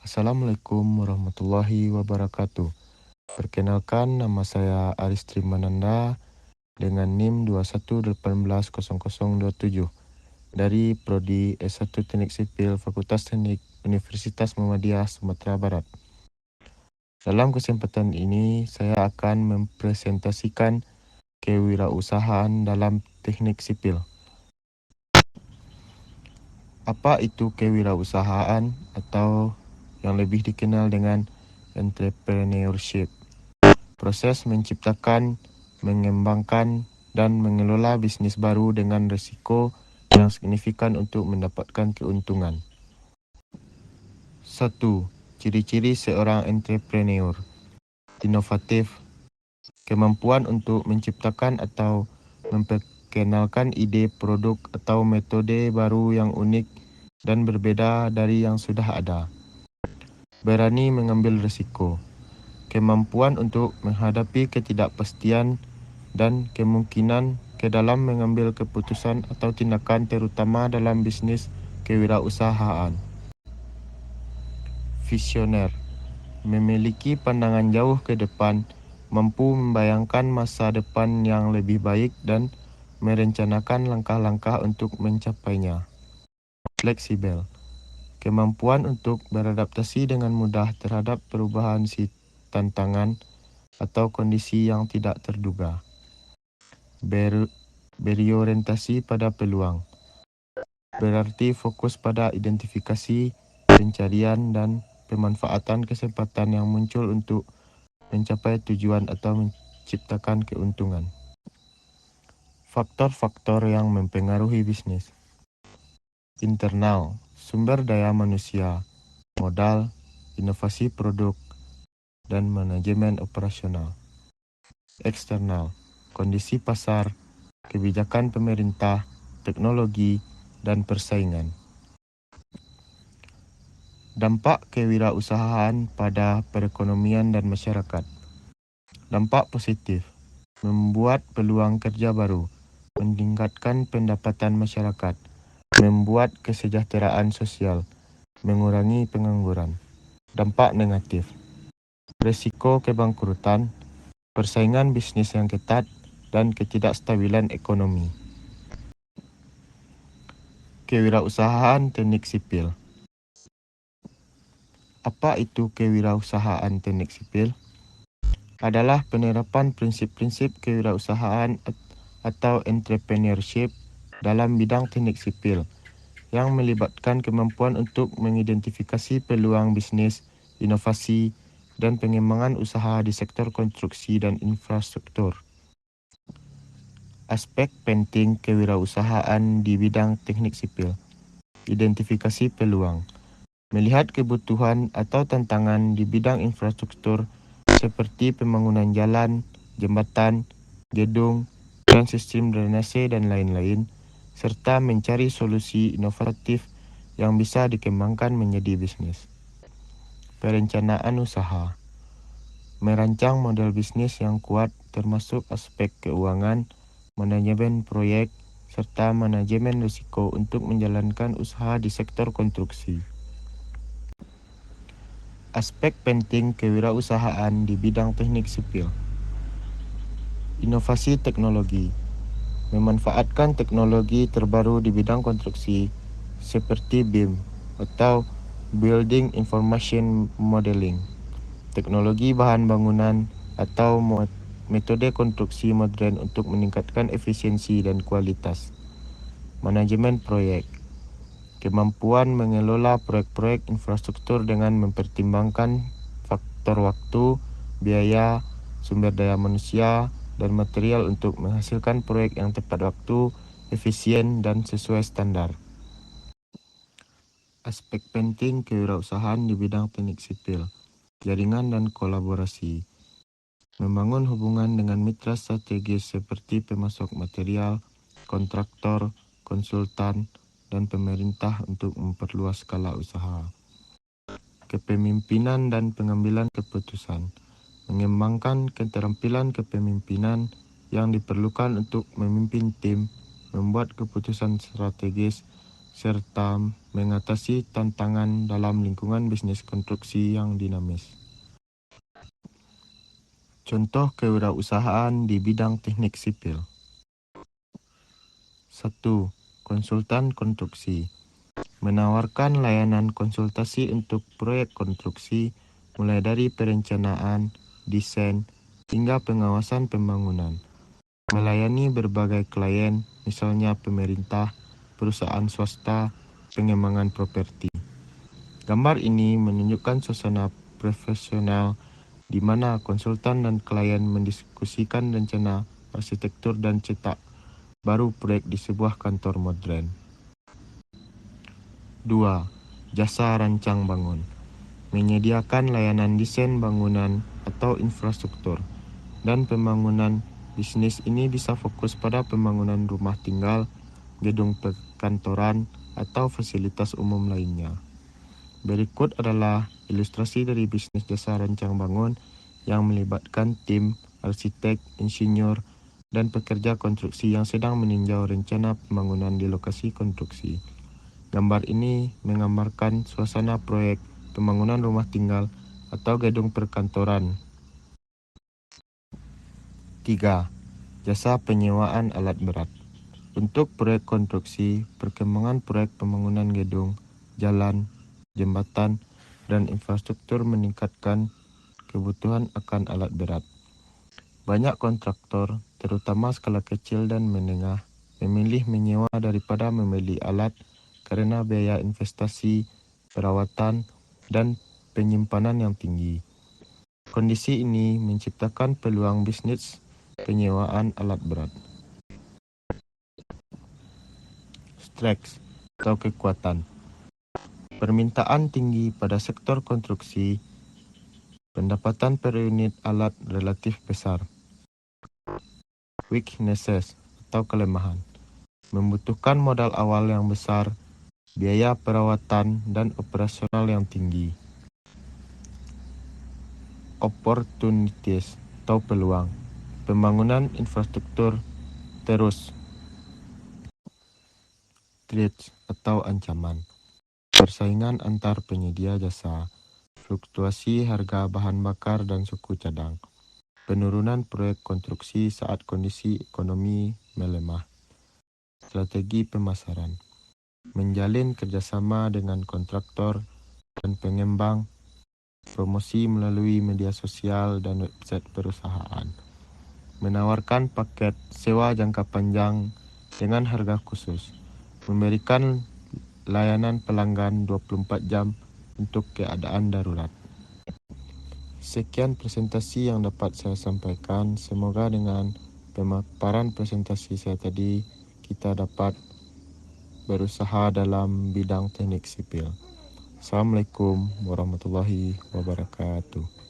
Assalamualaikum warahmatullahi wabarakatuh. Perkenalkan, nama saya Aris Trimananda dengan NIM 21180027 dari Prodi S1 Teknik Sipil Fakultas Teknik Universitas Muhammadiyah Sumatera Barat. Dalam kesempatan ini, saya akan mempresentasikan kewirausahaan dalam teknik sipil. Apa itu kewirausahaan atau yang lebih dikenal dengan entrepreneurship? Proses menciptakan, mengembangkan, dan mengelola bisnis baru dengan risiko yang signifikan untuk mendapatkan keuntungan. 1. Ciri-ciri seorang entrepreneur. Inovatif. Kemampuan untuk menciptakan atau memperkenalkan ide, produk, atau metode baru yang unik dan berbeda dari yang sudah ada. Berani mengambil risiko. Kemampuan untuk menghadapi ketidakpastian dan kemungkinan ke dalam mengambil keputusan atau tindakan terutama dalam bisnis kewirausahaan. Visioner. Memiliki pandangan jauh ke depan, mampu membayangkan masa depan yang lebih baik dan merencanakan langkah-langkah untuk mencapainya. Fleksibel. Kemampuan untuk beradaptasi dengan mudah terhadap perubahan tantangan atau kondisi yang tidak terduga. Berorientasi pada peluang. Berarti fokus pada identifikasi, pencarian, dan pemanfaatan kesempatan yang muncul untuk mencapai tujuan atau menciptakan keuntungan. Faktor-faktor yang mempengaruhi bisnis. Internal, sumber daya manusia, modal, inovasi produk, dan manajemen operasional. Eksternal, kondisi pasar, kebijakan pemerintah, teknologi, dan persaingan. Dampak kewirausahaan pada perekonomian dan masyarakat. Dampak positif, membuat peluang kerja baru, meningkatkan pendapatan masyarakat, membuat kesejahteraan sosial, mengurangi pengangguran. Dampak negatif, risiko kebangkrutan, persaingan bisnis yang ketat, dan ketidakstabilan ekonomi. Kewirausahaan teknik sipil. Apa itu kewirausahaan teknik sipil? Adalah penerapan prinsip-prinsip kewirausahaan atau entrepreneurship dalam bidang teknik sipil yang melibatkan kemampuan untuk mengidentifikasi peluang bisnis, inovasi, dan pengembangan usaha di sektor konstruksi dan infrastruktur. Aspek penting kewirausahaan di bidang teknik sipil. Identifikasi peluang. Melihat kebutuhan atau tantangan di bidang infrastruktur seperti pembangunan jalan, jembatan, gedung, dan sistem drainase dan lain-lain, serta mencari solusi inovatif yang bisa dikembangkan menjadi bisnis. Perencanaan usaha. Merancang model bisnis yang kuat termasuk aspek keuangan, manajemen proyek, serta manajemen risiko untuk menjalankan usaha di sektor konstruksi. Aspek penting kewirausahaan di bidang teknik sipil. Inovasi teknologi. Memanfaatkan teknologi terbaru di bidang konstruksi seperti BIM atau Building Information Modeling, teknologi bahan bangunan atau metode konstruksi modern untuk meningkatkan efisiensi dan kualitas. Manajemen proyek. Kemampuan mengelola proyek-proyek infrastruktur dengan mempertimbangkan faktor waktu, biaya, sumber daya manusia, dan material untuk menghasilkan proyek yang tepat waktu, efisien, dan sesuai standar. Aspek penting kewirausahaan di bidang teknik sipil, jaringan dan kolaborasi. Membangun hubungan dengan mitra strategis seperti pemasok material, kontraktor, konsultan, dan pemerintah untuk memperluas skala usaha. Kepemimpinan dan pengambilan keputusan. Mengembangkan keterampilan kepemimpinan yang diperlukan untuk memimpin tim, membuat keputusan strategis, serta mengatasi tantangan dalam lingkungan bisnis konstruksi yang dinamis. Contoh kewirausahaan di bidang teknik sipil. 1. Konsultan konstruksi. Menawarkan layanan konsultasi untuk proyek konstruksi mulai dari perencanaan, desain, hingga pengawasan pembangunan. Melayani berbagai klien, misalnya pemerintah, perusahaan swasta, pengembangan properti. Gambar ini menunjukkan suasana profesional di mana konsultan dan klien mendiskusikan rencana arsitektur dan cetak baru proyek di sebuah kantor modern. 2. Jasa rancang bangun. Menyediakan layanan desain bangunan atau infrastruktur, dan pembangunan bisnis ini bisa fokus pada pembangunan rumah tinggal, gedung perkantoran, atau fasilitas umum lainnya. Berikut adalah ilustrasi dari bisnis jasa rancang bangun yang melibatkan tim, arsitek, insinyur, dan pekerja konstruksi yang sedang meninjau rencana pembangunan di lokasi konstruksi. Gambar ini menggambarkan suasana proyek pembangunan rumah tinggal atau gedung perkantoran. 3. Jasa penyewaan alat berat. Untuk proyek konstruksi, perkembangan proyek pembangunan gedung, jalan, jembatan, dan infrastruktur meningkatkan kebutuhan akan alat berat. Banyak kontraktor, terutama skala kecil dan menengah, memilih menyewa daripada membeli alat karena biaya investasi, perawatan, dan penyimpanan yang tinggi. Kondisi ini menciptakan peluang bisnis penyewaan alat berat. Strengths atau kekuatan. Permintaan tinggi pada sektor konstruksi, pendapatan per unit alat relatif besar. Weaknesses atau kelemahan. Membutuhkan modal awal yang besar, biaya perawatan dan operasional yang tinggi. Opportunities atau peluang. Pembangunan infrastruktur terus. Threats atau ancaman. Persaingan antar penyedia jasa, fluktuasi harga bahan bakar dan suku cadang, penurunan proyek konstruksi saat kondisi ekonomi melemah. Strategi pemasaran. Menjalin kerjasama dengan kontraktor dan pengembang, promosi melalui media sosial dan website perusahaan. Menawarkan paket sewa jangka panjang dengan harga khusus. Memberikan layanan pelanggan 24 jam untuk keadaan darurat. Sekian presentasi yang dapat saya sampaikan. Semoga dengan pemaparan presentasi saya tadi, kita dapat berusaha dalam bidang teknik sipil. Assalamualaikum warahmatullahi wabarakatuh.